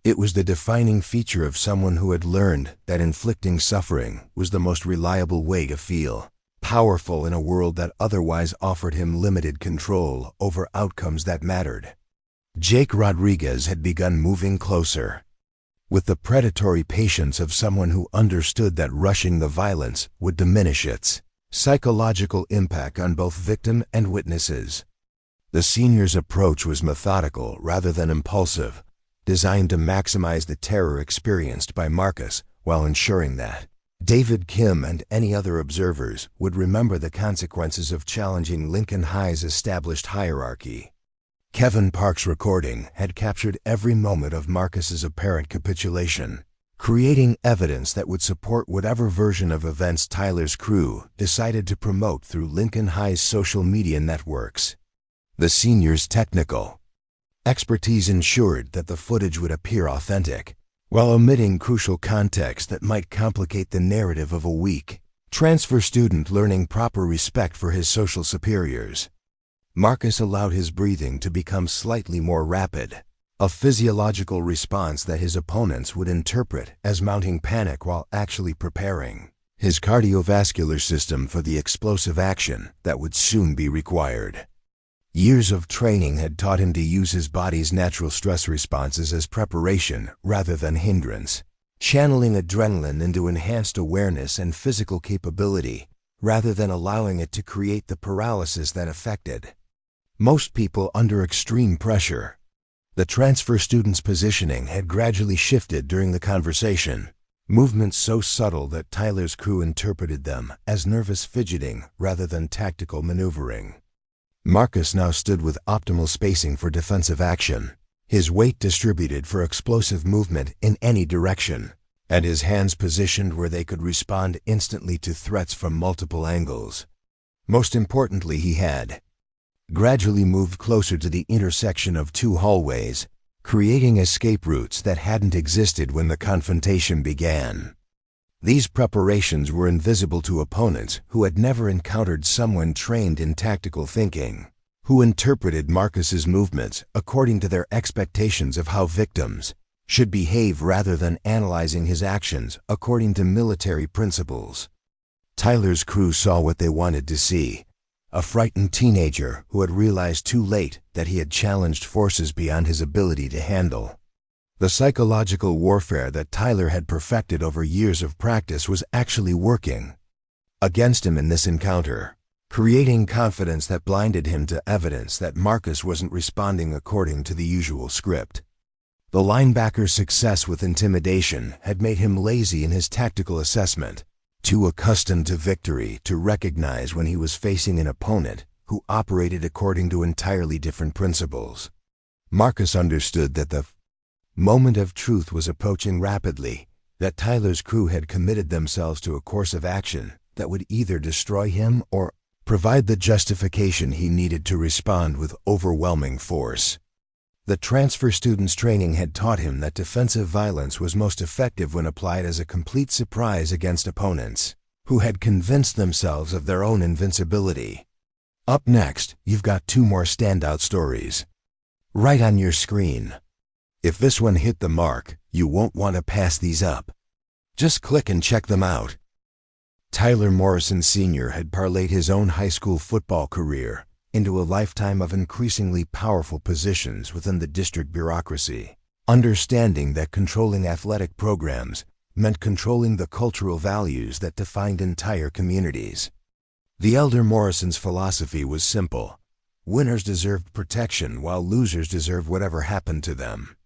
It was the defining feature of someone who had learned that inflicting suffering was the most reliable way to feel powerful in a world that otherwise offered him limited control over outcomes that mattered. Jake Rodriguez had begun moving closer, with the predatory patience of someone who understood that rushing the violence would diminish its psychological impact on both victim and witnesses. The senior's approach was methodical rather than impulsive, designed to maximize the terror experienced by Marcus while ensuring that David Kim and any other observers would remember the consequences of challenging Lincoln High's established hierarchy. Kevin Park's recording had captured every moment of Marcus's apparent capitulation, creating evidence that would support whatever version of events Tyler's crew decided to promote through Lincoln High's social media networks. The senior's technical expertise ensured that the footage would appear authentic, while omitting crucial context that might complicate the narrative of a weak transfer student learning proper respect for his social superiors. Marcus allowed his breathing to become slightly more rapid, a physiological response that his opponents would interpret as mounting panic while actually preparing his cardiovascular system for the explosive action that would soon be required. Years of training had taught him to use his body's natural stress responses as preparation rather than hindrance, channeling adrenaline into enhanced awareness and physical capability rather than allowing it to create the paralysis that affected most people under extreme pressure. The transfer student's positioning had gradually shifted during the conversation, movements so subtle that Tyler's crew interpreted them as nervous fidgeting rather than tactical maneuvering. Marcus now stood with optimal spacing for defensive action, his weight distributed for explosive movement in any direction, and his hands positioned where they could respond instantly to threats from multiple angles. Most importantly, he had gradually moved closer to the intersection of two hallways, creating escape routes that hadn't existed when the confrontation began. These preparations were invisible to opponents who had never encountered someone trained in tactical thinking, who interpreted Marcus's movements according to their expectations of how victims should behave rather than analyzing his actions according to military principles. Tyler's crew saw what they wanted to see, a frightened teenager who had realized too late that he had challenged forces beyond his ability to handle. The psychological warfare that Tyler had perfected over years of practice was actually working against him in this encounter, creating confidence that blinded him to evidence that Marcus wasn't responding according to the usual script. The linebacker's success with intimidation had made him lazy in his tactical assessment, too accustomed to victory to recognize when he was facing an opponent who operated according to entirely different principles. Marcus understood that the moment of truth was approaching rapidly, that Tyler's crew had committed themselves to a course of action that would either destroy him or provide the justification he needed to respond with overwhelming force. The transfer student's training had taught him that defensive violence was most effective when applied as a complete surprise against opponents who had convinced themselves of their own invincibility. Up next, you've got two more standout stories right on your screen. If this one hit the mark, you won't want to pass these up. Just click and check them out. Tyler Morrison Sr. had parlayed his own high school football career into a lifetime of increasingly powerful positions within the district bureaucracy, understanding that controlling athletic programs meant controlling the cultural values that defined entire communities. The elder Morrison's philosophy was simple: winners deserved protection while losers deserved whatever happened to them.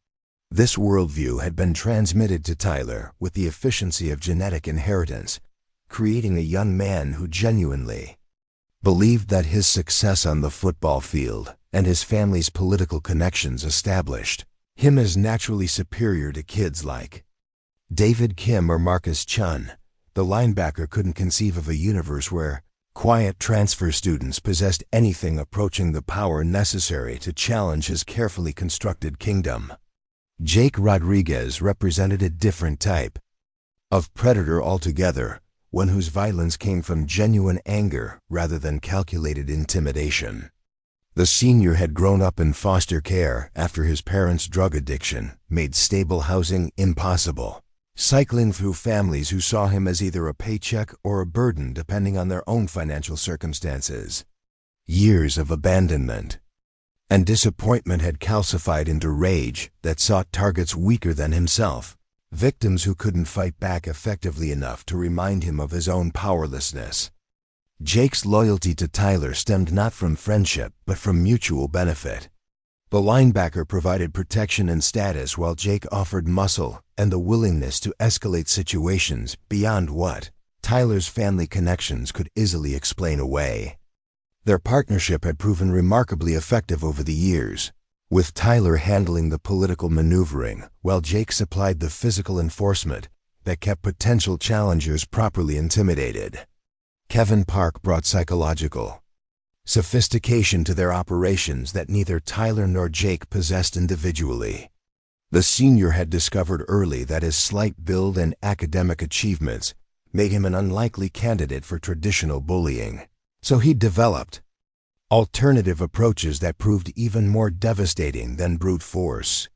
This worldview had been transmitted to Tyler with the efficiency of genetic inheritance, creating a young man who genuinely believed that his success on the football field and his family's political connections established him as naturally superior to kids like David Kim or Marcus Chen. The linebacker couldn't conceive of a universe where quiet transfer students possessed anything approaching the power necessary to challenge his carefully constructed kingdom. Jake Rodriguez represented a different type of predator altogether, one whose violence came from genuine anger rather than calculated intimidation. The senior had grown up in foster care after his parents' drug addiction made stable housing impossible, cycling through families who saw him as either a paycheck or a burden depending on their own financial circumstances. Years of abandonment and disappointment had calcified into rage that sought targets weaker than himself, victims who couldn't fight back effectively enough to remind him of his own powerlessness. Jake's loyalty to Tyler stemmed not from friendship but from mutual benefit. The linebacker provided protection and status while Jake offered muscle and the willingness to escalate situations beyond what Tyler's family connections could easily explain away. Their partnership had proven remarkably effective over the years, with Tyler handling the political maneuvering while Jake supplied the physical enforcement that kept potential challengers properly intimidated. Kevin Park brought psychological sophistication to their operations that neither Tyler nor Jake possessed individually. The senior had discovered early that his slight build and academic achievements made him an unlikely candidate for traditional bullying, so he developed alternative approaches that proved even more devastating than brute force.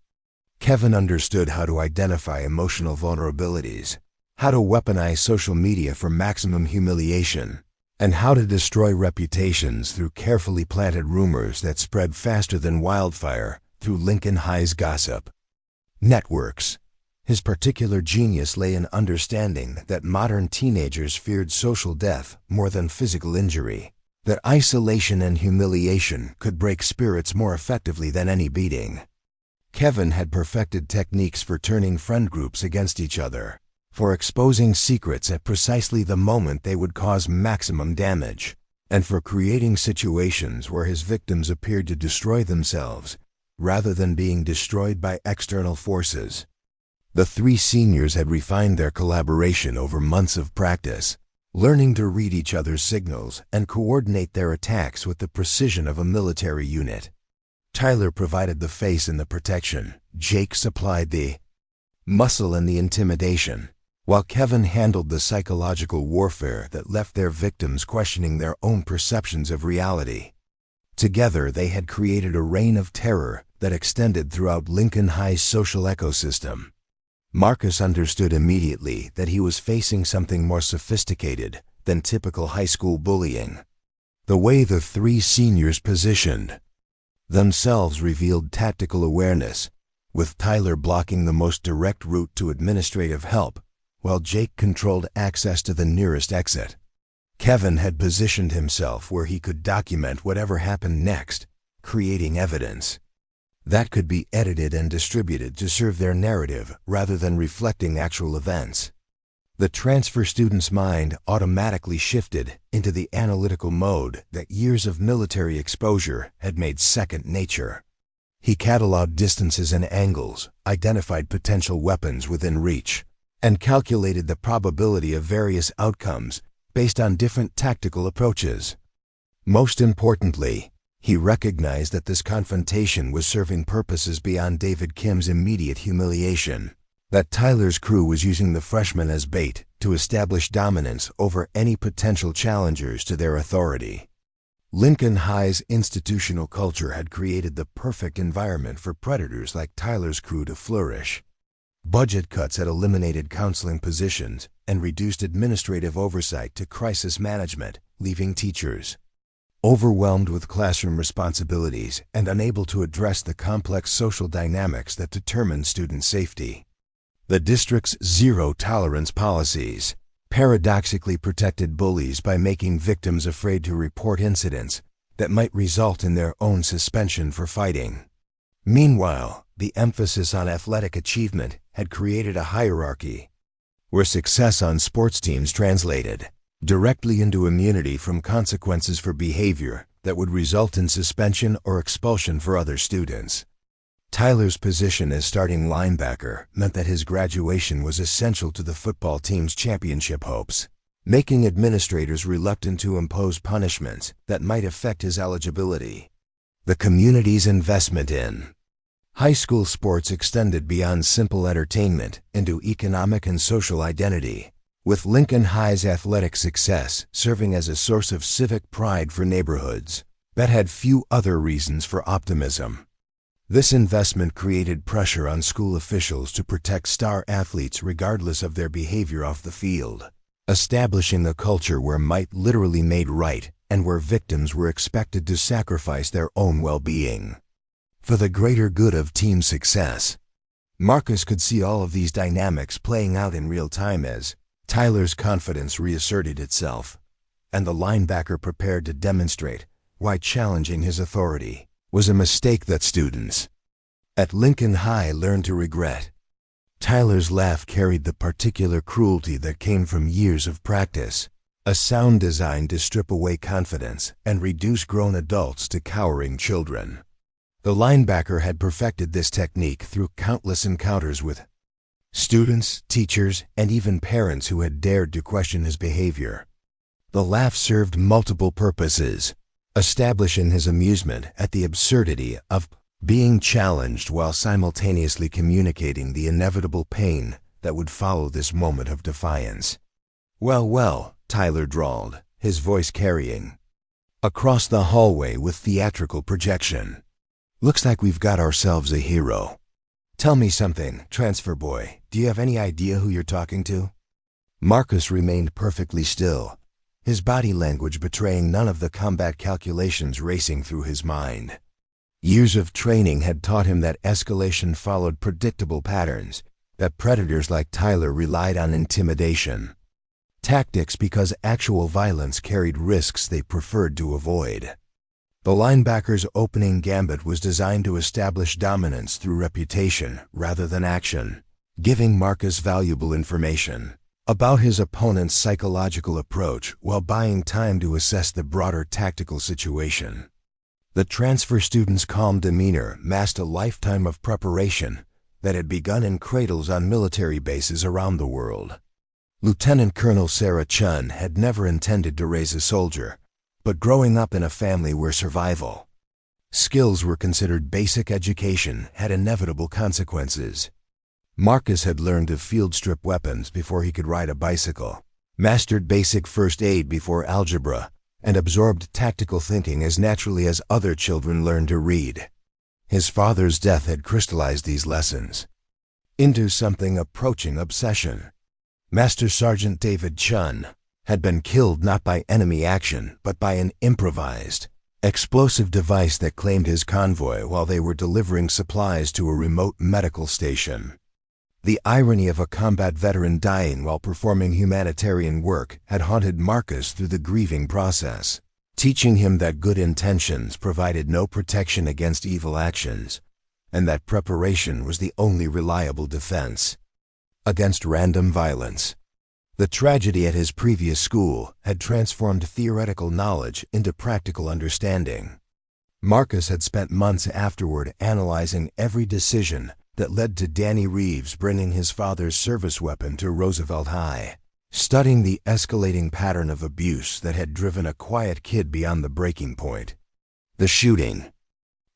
Kevin understood how to identify emotional vulnerabilities, how to weaponize social media for maximum humiliation, and how to destroy reputations through carefully planted rumors that spread faster than wildfire through Lincoln High's gossip. Networks. His particular genius lay in understanding that modern teenagers feared social death more than physical injury, that isolation and humiliation could break spirits more effectively than any beating. Kevin had perfected techniques for turning friend groups against each other, for exposing secrets at precisely the moment they would cause maximum damage, and for creating situations where his victims appeared to destroy themselves rather than being destroyed by external forces. The three seniors had refined their collaboration over months of practice, learning to read each other's signals and coordinate their attacks with the precision of a military unit. Tyler provided the face and the protection, Jake supplied the muscle and the intimidation, while Kevin handled the psychological warfare that left their victims questioning their own perceptions of reality. Together they had created a reign of terror that extended throughout Lincoln High's social ecosystem. Marcus understood immediately that he was facing something more sophisticated than typical high school bullying. The way the three seniors positioned themselves revealed tactical awareness, with Tyler blocking the most direct route to administrative help, while Jake controlled access to the nearest exit. Kevin had positioned himself where he could document whatever happened next, creating evidence that could be edited and distributed to serve their narrative rather than reflecting actual events. The transfer student's mind automatically shifted into the analytical mode that years of military exposure had made second nature. He cataloged distances and angles, identified potential weapons within reach, and calculated the probability of various outcomes based on different tactical approaches. Most importantly, he recognized that this confrontation was serving purposes beyond David Kim's immediate humiliation, that Tyler's crew was using the freshmen as bait to establish dominance over any potential challengers to their authority. Lincoln High's institutional culture had created the perfect environment for predators like Tyler's crew to flourish. Budget cuts had eliminated counseling positions and reduced administrative oversight to crisis management, leaving teachers overwhelmed with classroom responsibilities and unable to address the complex social dynamics that determine student safety. The district's zero-tolerance policies paradoxically protected bullies by making victims afraid to report incidents that might result in their own suspension for fighting. Meanwhile, the emphasis on athletic achievement had created a hierarchy where success on sports teams translated directly into immunity from consequences for behavior that would result in suspension or expulsion for other students. Tyler's position as starting linebacker meant that his graduation was essential to the football team's championship hopes, making administrators reluctant to impose punishments that might affect his eligibility. The community's investment in high school sports extended beyond simple entertainment into economic and social identity, with Lincoln High's athletic success serving as a source of civic pride for neighborhoods that had few other reasons for optimism. This investment created pressure on school officials to protect star athletes regardless of their behavior off the field, establishing a culture where might literally made right and where victims were expected to sacrifice their own well-being for the greater good of team success. Marcus could see all of these dynamics playing out in real time as Tyler's confidence reasserted itself, and the linebacker prepared to demonstrate why challenging his authority was a mistake that students at Lincoln High learned to regret. Tyler's laugh carried the particular cruelty that came from years of practice, a sound designed to strip away confidence and reduce grown adults to cowering children. The linebacker had perfected this technique through countless encounters with students, teachers, and even parents who had dared to question his behavior. The laugh served multiple purposes, establishing his amusement at the absurdity of being challenged while simultaneously communicating the inevitable pain that would follow this moment of defiance. Well, Tyler drawled, his voice carrying across the hallway with theatrical projection. Looks like we've got ourselves a hero. Tell me something, transfer boy. Do you have any idea who you're talking to? Marcus remained perfectly still, his body language betraying none of the combat calculations racing through his mind. Years of training had taught him that escalation followed predictable patterns, that predators like Tyler relied on intimidation. Tactics because actual violence carried risks they preferred to avoid. The linebacker's opening gambit was designed to establish dominance through reputation rather than action, giving Marcus valuable information about his opponent's psychological approach while buying time to assess the broader tactical situation. The transfer student's calm demeanor masked a lifetime of preparation that had begun in cradles on military bases around the world. Lieutenant Colonel Sarah Chun had never intended to raise a soldier, but growing up in a family where survival skills were considered basic education had inevitable consequences. Marcus had learned to field strip weapons before he could ride a bicycle, mastered basic first aid before algebra, and absorbed tactical thinking as naturally as other children learned to read. His father's death had crystallized these lessons into something approaching obsession. Master Sergeant David Chun had been killed not by enemy action, but by an improvised, explosive device that claimed his convoy while they were delivering supplies to a remote medical station. The irony of a combat veteran dying while performing humanitarian work had haunted Marcus through the grieving process, teaching him that good intentions provided no protection against evil actions, and that preparation was the only reliable defense against random violence. The tragedy at his previous school had transformed theoretical knowledge into practical understanding. Marcus had spent months afterward analyzing every decision that led to Danny Reeves bringing his father's service weapon to Roosevelt High, studying the escalating pattern of abuse that had driven a quiet kid beyond the breaking point. The shooting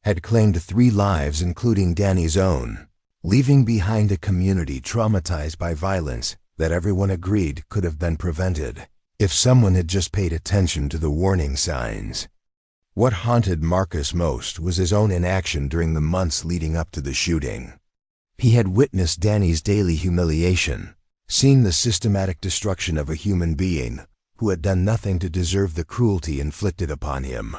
had claimed 3 lives, including Danny's own, leaving behind a community traumatized by violence that everyone agreed could have been prevented if someone had just paid attention to the warning signs. What haunted Marcus most was his own inaction during the months leading up to the shooting. He had witnessed Danny's daily humiliation, seen the systematic destruction of a human being who had done nothing to deserve the cruelty inflicted upon him.